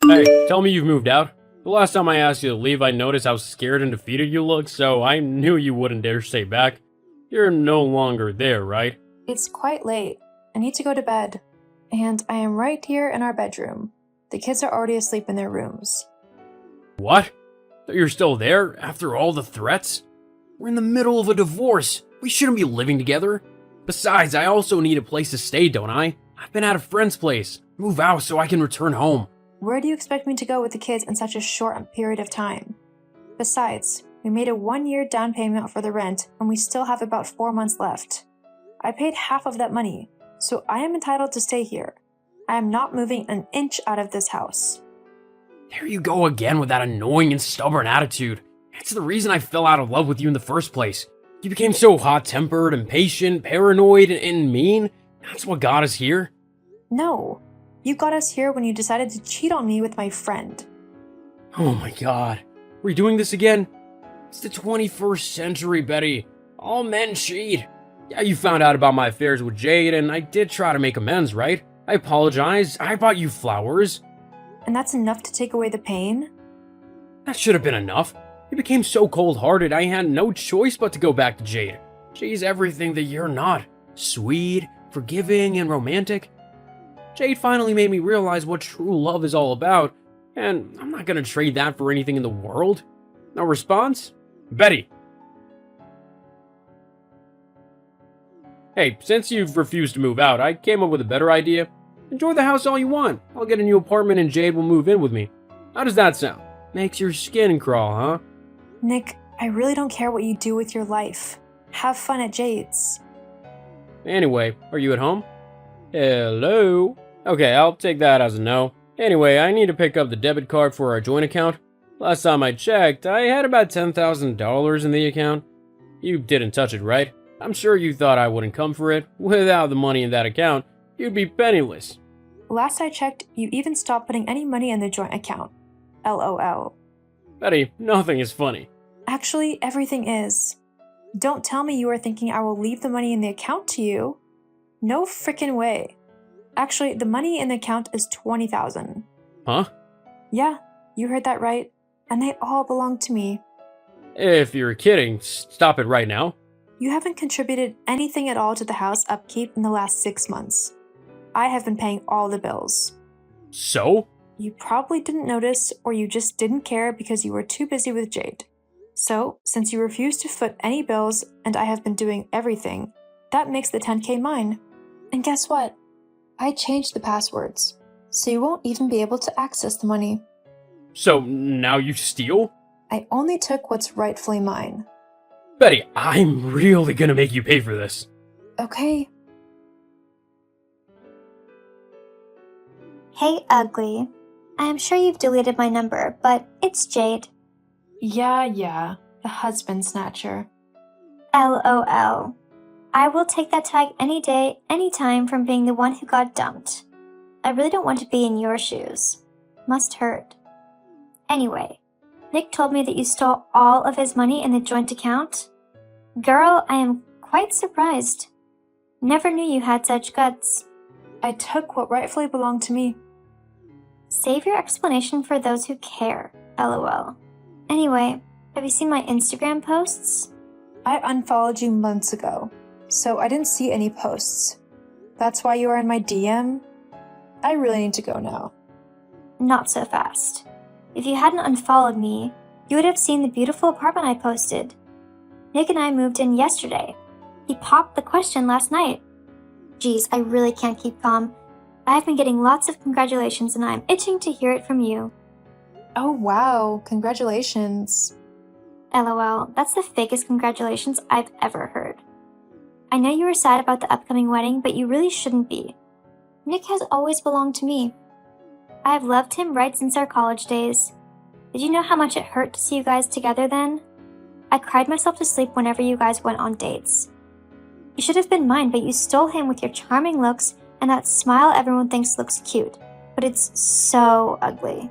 Hey, tell me you've moved out. The last time I asked you to leave, I noticed how scared and defeated you looked, so I knew you wouldn't dare stay back. You're no longer there, right? It's quite late. I need to go to bed. And I am right here in our bedroom. The kids are already asleep in their rooms. What? So you're still there, after all the threats? We're in the middle of a divorce. We shouldn't be living together. Besides, I also need a place to stay, don't I? I've been at a friend's place. Move out so I can return home. Where do you expect me to go with the kids in such a short period of time? Besides, we made a 1-year down payment for the rent and we still have about 4 months left. I paid half of that money, so I am entitled to stay here. I am not moving an inch out of this house. There you go again with that annoying and stubborn attitude. It's the reason I fell out of love with you in the first place. You became so hot-tempered, impatient, paranoid, and mean. That's what got us here. No, you got us here when you decided to cheat on me with my friend. Oh my god. We're doing this again? It's the 21st century, Betty. All men cheat. Yeah, you found out about my affairs with Jade, and I did try to make amends, right? I apologize. I bought you flowers. And that's enough to take away the pain? That should have been enough. You became so cold-hearted, I had no choice but to go back to Jade. She's everything that you're not. Sweet, forgiving, and romantic. Jade finally made me realize what true love is all about, and I'm not gonna trade that for anything in the world. No response? Betty! Hey, since you've refused to move out, I came up with a better idea. Enjoy the house all you want. I'll get a new apartment and Jade will move in with me. How does that sound? Makes your skin crawl, huh? Nick, I really don't care what you do with your life. Have fun at Jade's. Anyway, are you at home? Hello? Okay, I'll take that as a no. Anyway, I need to pick up the debit card for our joint account. Last time I checked, I had about $10,000 in the account. You didn't touch it, right? I'm sure you thought I wouldn't come for it. Without the money in that account, you'd be penniless. Last I checked, you even stopped putting any money in the joint account. LOL. Betty, nothing is funny. Actually, everything is. Don't tell me you are thinking I will leave the money in the account to you. No frickin' way. Actually, the money in the account is $20,000. Huh? Yeah, you heard that right. And they all belong to me. If you're kidding, stop it right now. You haven't contributed anything at all to the house upkeep in the last 6 months. I have been paying all the bills. So? You probably didn't notice, or you just didn't care because you were too busy with Jade. So, since you refused to foot any bills and I have been doing everything, that makes the 10K mine. And guess what? I changed the passwords, so you won't even be able to access the money. So now you steal? I only took what's rightfully mine. Betty, I'm really gonna make you pay for this. Okay. Hey, ugly. I am sure you've deleted my number, but it's Jade. Yeah, the husband snatcher. LOL. I will take that tag any day, anytime from being the one who got dumped. I really don't want to be in your shoes. Must hurt. Anyway, Nick told me that you stole all of his money in the joint account. Girl, I am quite surprised. Never knew you had such guts. I took what rightfully belonged to me. Save your explanation for those who care, LOL. Anyway, have you seen my Instagram posts? I unfollowed you months ago, so I didn't see any posts. That's why you are in my DM? I really need to go now. Not so fast. If you hadn't unfollowed me, you would have seen the beautiful apartment I posted. Nick and I moved in yesterday. He popped the question last night. Geez, I really can't keep calm. I have been getting lots of congratulations and I'm itching to hear it from you. Oh wow, congratulations. LOL, that's the fakest congratulations I've ever heard. I know you were sad about the upcoming wedding, but you really shouldn't be. Nick has always belonged to me. I have loved him right since our college days. Did you know how much it hurt to see you guys together then? I cried myself to sleep whenever you guys went on dates. You should have been mine, but you stole him with your charming looks and that smile everyone thinks looks cute, but it's so ugly.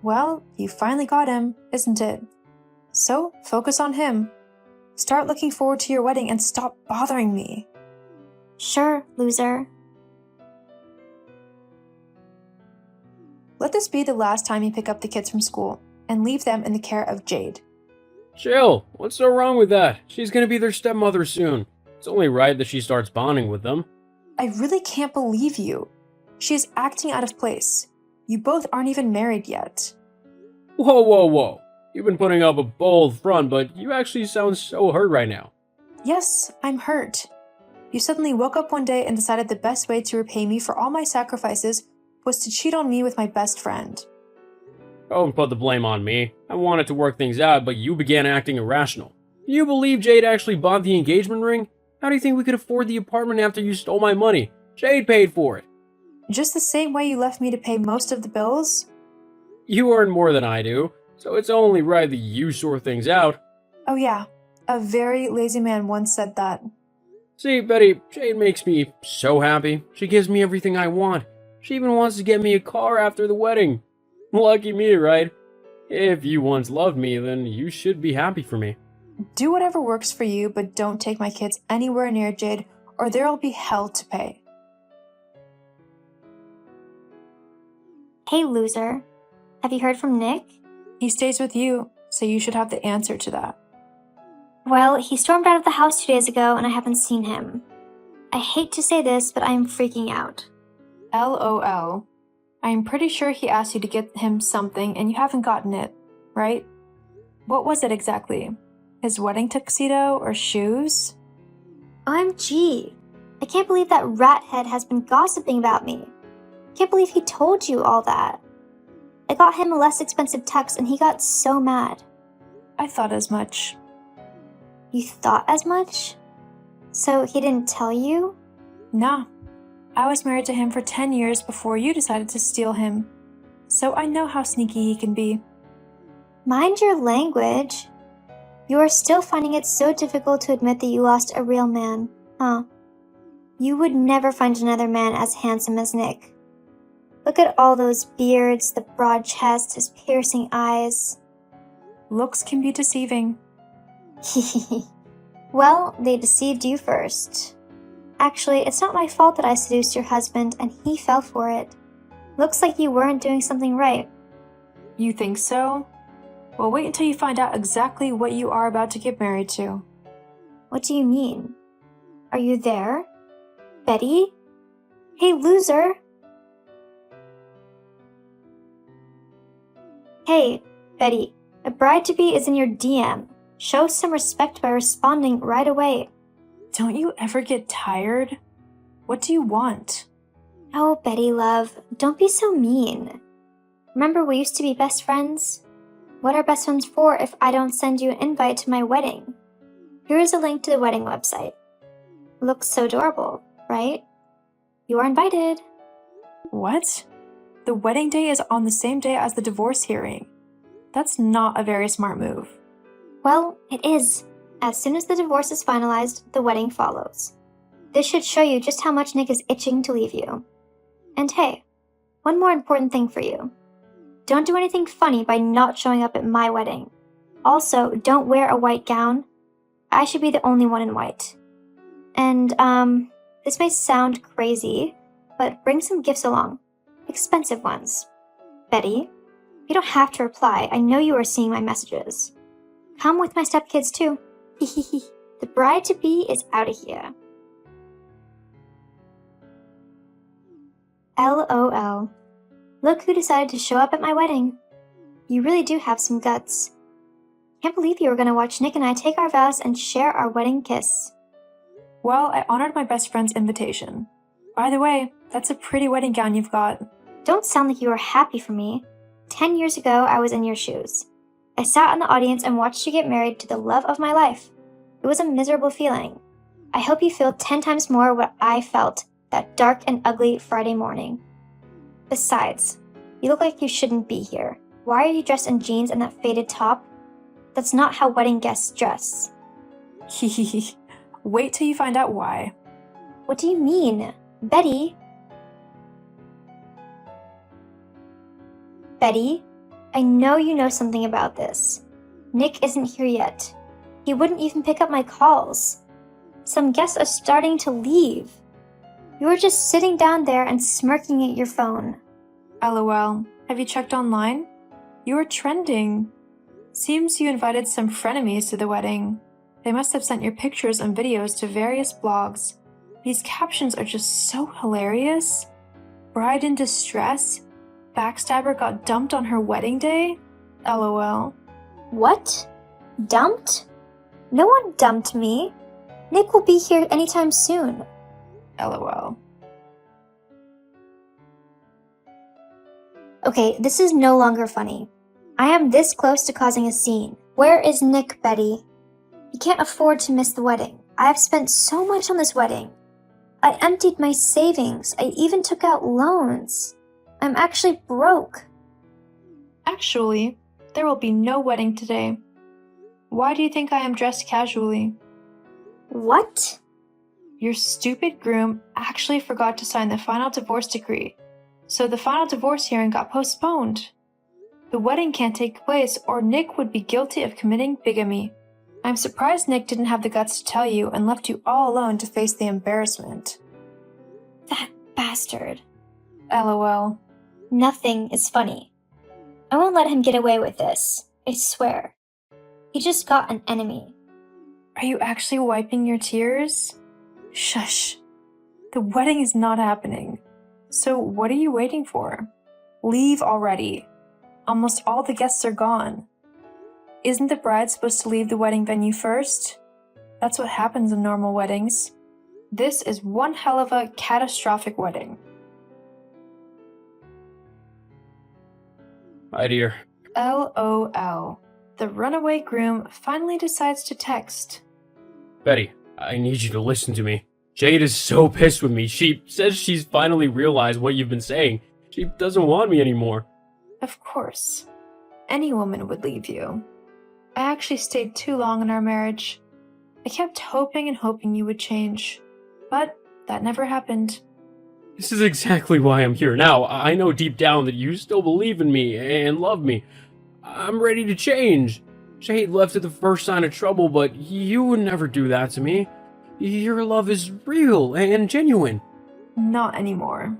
Well, you finally got him, isn't it? So, focus on him. Start looking forward to your wedding and stop bothering me. Sure, loser. Let this be the last time you pick up the kids from school and leave them in the care of Jade. Chill. What's so wrong with that? She's gonna be their stepmother soon. It's only right that she starts bonding with them. I really can't believe you. She is acting out of place. You both aren't even married yet. Whoa, whoa, whoa. You've been putting up a bold front, but you actually sound so hurt right now. Yes, I'm hurt. You suddenly woke up one day and decided the best way to repay me for all my sacrifices was to cheat on me with my best friend. Don't put the blame on me. I wanted to work things out, but you began acting irrational. Do you believe Jade actually bought the engagement ring? How do you think we could afford the apartment after you stole my money? Jade paid for it. Just the same way you left me to pay most of the bills? You earn more than I do, so it's only right that you sort things out. Oh yeah, a very lazy man once said that. See, Betty, Jade makes me so happy. She gives me everything I want. She even wants to get me a car after the wedding. Lucky me, right? If you once loved me, then you should be happy for me. Do whatever works for you, but don't take my kids anywhere near Jade, or there'll be hell to pay. Hey, loser. Have you heard from Nick? He stays with you, so you should have the answer to that. Well, he stormed out of the house 2 days ago and I haven't seen him. I hate to say this, but I am freaking out. LOL. I'm pretty sure he asked you to get him something and you haven't gotten it, right? What was it exactly? His wedding tuxedo or shoes? OMG. I can't believe that rathead has been gossiping about me. I can't believe he told you all that. I got him a less expensive tux and he got so mad. I thought as much. You thought as much? So he didn't tell you? Nah. I was married to him for 10 years before you decided to steal him. So I know how sneaky he can be. Mind your language. You are still finding it so difficult to admit that you lost a real man, huh? You would never find another man as handsome as Nick. Look at all those beards, the broad chest, his piercing eyes. Looks can be deceiving. Well, they deceived you first. Actually, it's not my fault that I seduced your husband and he fell for it. Looks like you weren't doing something right. You think so? Well, wait until you find out exactly what you are about to get married to. What do you mean? Are you there? Betty? Hey, loser! Hey, Betty, a bride-to-be is in your DM. Show some respect by responding right away. Don't you ever get tired? What do you want? Oh, Betty, love, don't be so mean. Remember we used to be best friends? What are best friends for if I don't send you an invite to my wedding? Here is a link to the wedding website. Looks so adorable, right? You are invited. What? The wedding day is on the same day as the divorce hearing. That's not a very smart move. Well, it is. As soon as the divorce is finalized, the wedding follows. This should show you just how much Nick is itching to leave you. And hey, one more important thing for you. Don't do anything funny by not showing up at my wedding. Also, don't wear a white gown. I should be the only one in white. And, this may sound crazy, but bring some gifts along. Expensive ones. Betty, you don't have to reply. I know you are seeing my messages. Come with my stepkids too. The bride-to-be is out of here. LOL. Look who decided to show up at my wedding. You really do have some guts. Can't believe you were going to watch Nick and I take our vows and share our wedding kiss. Well, I honored my best friend's invitation. By the way, that's a pretty wedding gown you've got. Don't sound like you were happy for me. 10 years ago, I was in your shoes. I sat in the audience and watched you get married to the love of my life. It was a miserable feeling. I hope you feel 10 times more what I felt that dark and ugly Friday morning. Besides, you look like you shouldn't be here. Why are you dressed in jeans and that faded top? That's not how wedding guests dress. Hehehe. Wait till you find out why. What do you mean? Betty? Betty, I know you know something about this. Nick isn't here yet. He wouldn't even pick up my calls. Some guests are starting to leave. You were just sitting down there and smirking at your phone. LOL. Have you checked online? You are trending. Seems you invited some frenemies to the wedding. They must have sent your pictures and videos to various blogs. These captions are just so hilarious. Bride in distress? Backstabber got dumped on her wedding day? LOL. What? Dumped? No one dumped me. Nick will be here anytime soon. LOL. Okay, this is no longer funny. I am this close to causing a scene. Where is Nick, Betty? He can't afford to miss the wedding. I have spent so much on this wedding. I emptied my savings. I even took out loans. I'm actually broke. Actually, there will be no wedding today. Why do you think I am dressed casually? What? Your stupid groom actually forgot to sign the final divorce decree, so the final divorce hearing got postponed. The wedding can't take place or Nick would be guilty of committing bigamy. I'm surprised Nick didn't have the guts to tell you and left you all alone to face the embarrassment. That bastard. LOL. Nothing is funny. I won't let him get away with this. I swear. He just got an enemy. Are you actually wiping your tears? Shush. The wedding is not happening. So what are you waiting for? Leave already. Almost all the guests are gone. Isn't the bride supposed to leave the wedding venue first? That's what happens in normal weddings. This is one hell of a catastrophic wedding. Hi, dear. LOL. The runaway groom finally decides to text. Betty, I need you to listen to me. Jade is so pissed with me. She says she's finally realized what you've been saying. She doesn't want me anymore. Of course. Any woman would leave you. I actually stayed too long in our marriage. I kept hoping and hoping you would change. But that never happened. This is exactly why I'm here now. I know deep down that you still believe in me and love me. I'm ready to change. Jade left at the first sign of trouble, but you would never do that to me. Your love is real and genuine. Not anymore.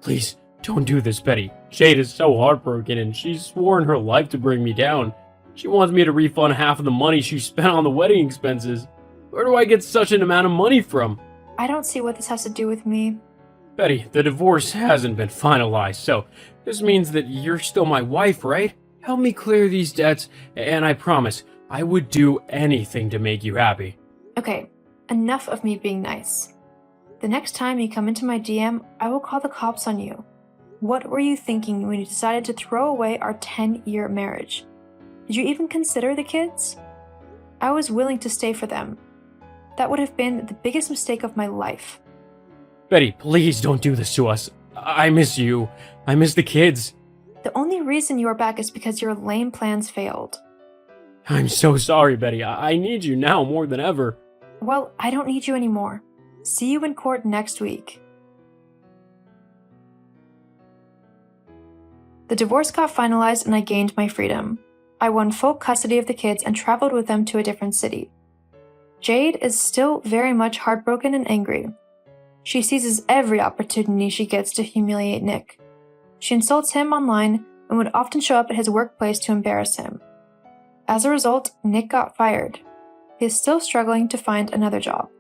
Please, don't do this, Betty. Jade is so heartbroken and she's sworn her life to bring me down. She wants me to refund half of the money she spent on the wedding expenses. Where do I get such an amount of money from? I don't see what this has to do with me. Betty, the divorce hasn't been finalized, so this means that you're still my wife, right? Help me clear these debts, and I promise I would do anything to make you happy. Okay, enough of me being nice. The next time you come into my DM, I will call the cops on you. What were you thinking when you decided to throw away our 10-year marriage? Did you even consider the kids? I was willing to stay for them. That would have been the biggest mistake of my life. Betty, please don't do this to us. I miss you. I miss the kids. The only reason you are back is because your lame plans failed. I'm so sorry, Betty. I need you now more than ever. Well, I don't need you anymore. See you in court next week. The divorce got finalized and I gained my freedom. I won full custody of the kids and traveled with them to a different city. Jade is still very much heartbroken and angry. She seizes every opportunity she gets to humiliate Nick. She insults him online and would often show up at his workplace to embarrass him. As a result, Nick got fired. He is still struggling to find another job.